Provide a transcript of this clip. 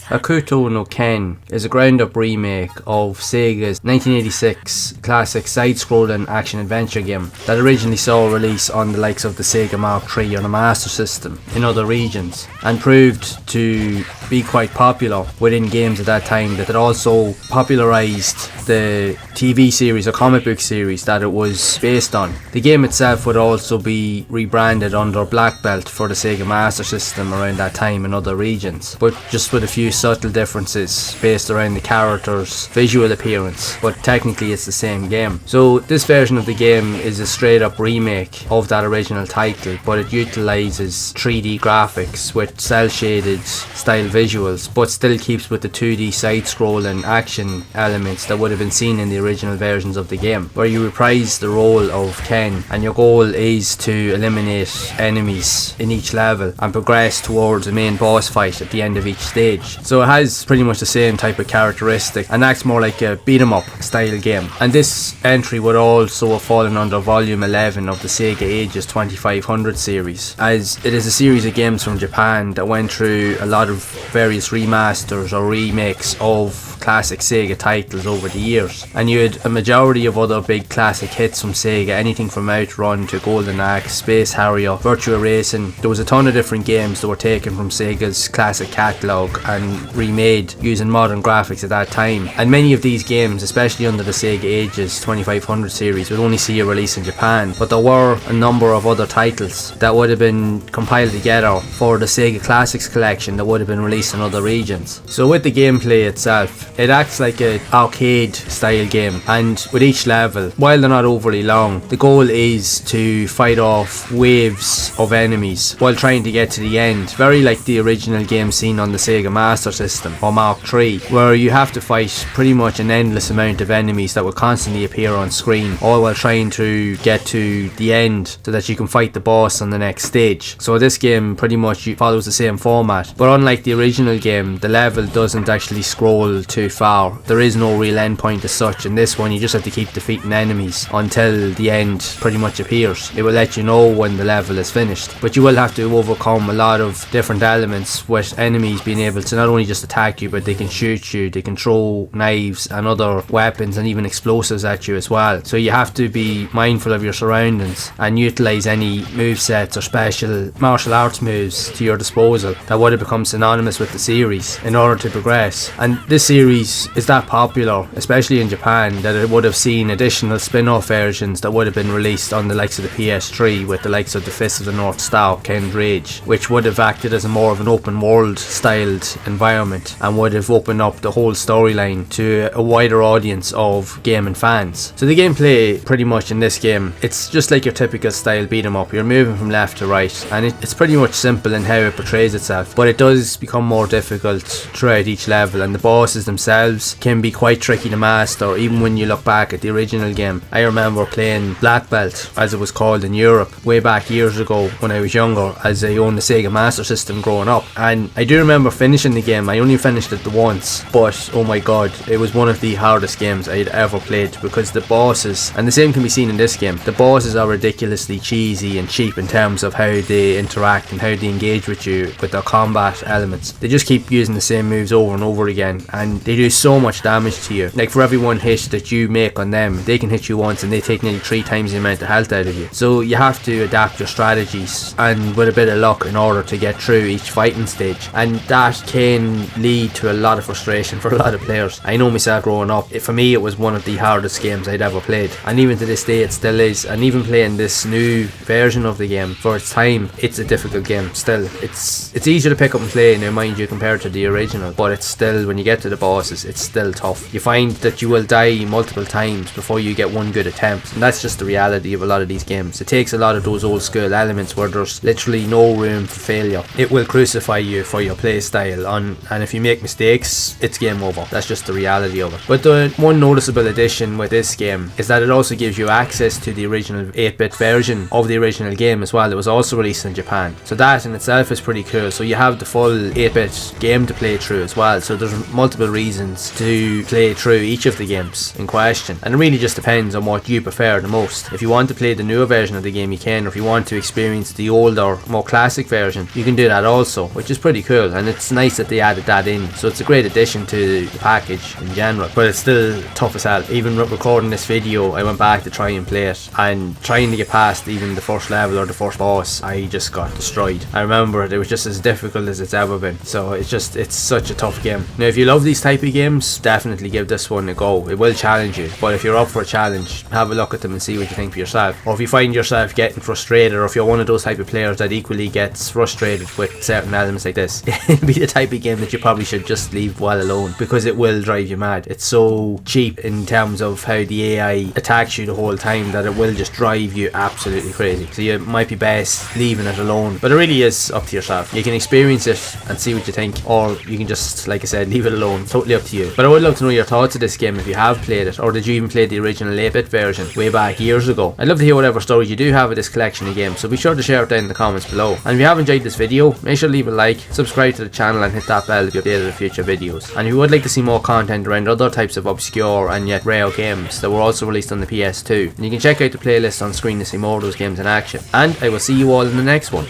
Hokuto no Ken is a ground-up remake of Sega's 1986 classic side-scrolling action-adventure game that originally saw release on the likes of the Sega Mark III on the Master System in other regions, and proved to be quite popular within games at that time, that it also popularised the TV series or comic book series that it was based on. The game itself would also be rebranded under Black Belt for the Sega Master System around that time in other regions, but just with a few subtle differences based around the character's visual appearance, but technically it's the same game. So this version of the game is a straight up remake of that original title, but it utilises 3D graphics with cel shaded style visuals, but still keeps with the 2D side scrolling action elements that would have been seen in the original versions of the game, where you reprise the role of Ken and your goal is to eliminate enemies in each level and progress towards the main boss fight at the end of each stage. So it has pretty much the same type of characteristic and acts more like a beat 'em up style game. And this entry would also have fallen under volume 11 of the Sega Ages 2500 series, as it is a series of games from Japan that went through a lot of various remasters or remakes of classic Sega titles over the years. And you had a majority of other big classic hits from Sega, anything from Outrun to Golden Axe, Space Harrier, Virtua Racing. There was a ton of different games that were taken from Sega's classic catalogue and remade using modern graphics at that time. And many of these games, especially under the Sega Ages 2500 series, would only see a release in Japan, but there were a number of other titles that would have been compiled together for the Sega Classics collection that would have been released in other regions. So with the gameplay itself, it acts like an arcade style game, and with each level, while they're not overly long, the goal is to fight off waves of enemies while trying to get to the end, very like the original game seen on the Sega Master System or Mark III, where you have to fight pretty much an endless amount of enemies that will constantly appear on screen, all while trying to get to the end so that you can fight the boss on the next stage. So this game pretty much follows the same format, but unlike the original game, the level doesn't actually scroll too far. There is no real end point as such. In this one, you just have to keep defeating enemies until the end pretty much appears. It will let you know when the level is finished, but you will have to overcome a lot of different elements, with enemies being able to not only just attack you, but they can shoot you, they can throw knives and other weapons and even explosives at you as well. So you have to be mindful of your surroundings and utilise any movesets or special martial arts moves to your disposal that would have become synonymous with the series in order to progress. And this series is that popular, especially in Japan, that it would have seen additional spin-off versions that would have been released on the likes of the PS3, with the likes of the Fist of the North Star, Ken's Rage, which would have acted as a more of an open world styled environment and would have opened up the whole storyline to a wider audience of gaming fans. So the gameplay pretty much in this game, it's just like your typical style beat 'em up. You're moving from left to right, and it's pretty much simple in how it portrays itself, but it does become more difficult throughout each level, and the bosses themselves can be quite tricky to master even when you look back at the original game. I remember playing Black Belt, as it was called in Europe, way back years ago when I was younger, as I owned the Sega Master System growing up, and I do remember finishing the game. I only finished it the once, but oh my god, it was one of the hardest games I'd ever played, because the bosses, and the same can be seen in this game, the bosses are ridiculously cheesy and cheap in terms of how they interact and how they engage with you with their combat elements. They just keep using the same moves over and over again, and they do so much damage to you. Like, for every one hit that you make on them, they can hit you once and they take nearly 3 times the amount of health out of you. So you have to adapt your strategies and with a bit of luck in order to get through each fighting stage, and that can lead to a lot of frustration for a lot of players. I know myself growing up, for me it was one of the hardest games I'd ever played, and even to this day it still is. And even playing this new version of the game for its time, it's a difficult game still. It's easier to pick up and play now, mind you, compared to the original, but it's still, when you get to the bosses, it's still tough. You find that you will die multiple times before you get one good attempt, and that's just the reality of a lot of these games. It takes a lot of those old school elements where there's literally no room for failure. It will crucify you for your play style, and if you make mistakes, it's game over. That's just the reality of it. But the one noticeable addition with this game is that it also gives you access to the original 8-bit version of the original game as well. It was also released in Japan, so that in itself is pretty cool. So you have the full 8-bit game to play through as well, so there's multiple reasons to play through each of the games in question, and it really just depends on what you prefer the most. If you want to play the newer version of the game, you can, or if you want to experience the older, more classic version, you can do that also, which is pretty cool, and it's nice that they added that in, so it's a great addition to the package in general. But it's still tough as hell. Even recording this video, I went back to try and play it, and trying to get past even the first level or the first boss, I just got destroyed. I remember it was just as difficult as it's ever been, so it's such a tough game. Now if you love these type of games, definitely give this one a go. It will challenge you, but if you're up for a challenge, have a look at them and see what you think for yourself. Or if you find yourself getting frustrated, or if you're one of those type of players that equally gets frustrated with certain elements like this, it'll be the type of game that you probably should just leave well alone, because it will drive you mad. It's so cheap in terms of how the AI attacks you the whole time that it will just drive you absolutely crazy. So you might be best leaving it alone, but it really is up to yourself. You can experience it and see what you think, or you can just, like I said, leave it alone. Totally up to you. But I would love to know your thoughts of this game if you have played it, or did you even play the original 8-bit version way back years ago. I'd love to hear whatever stories you do have of this collection of games, so be sure to share it down in the comments below. And if you have enjoyed this video, make sure to leave a like, subscribe to the channel and hit that bell to be updated with future videos. And if you would like to see more content around other types of obscure and yet rare games that were also released on the PS2, then you can check out the playlist on screen to see more of those games in action. And I will see you all in the next one.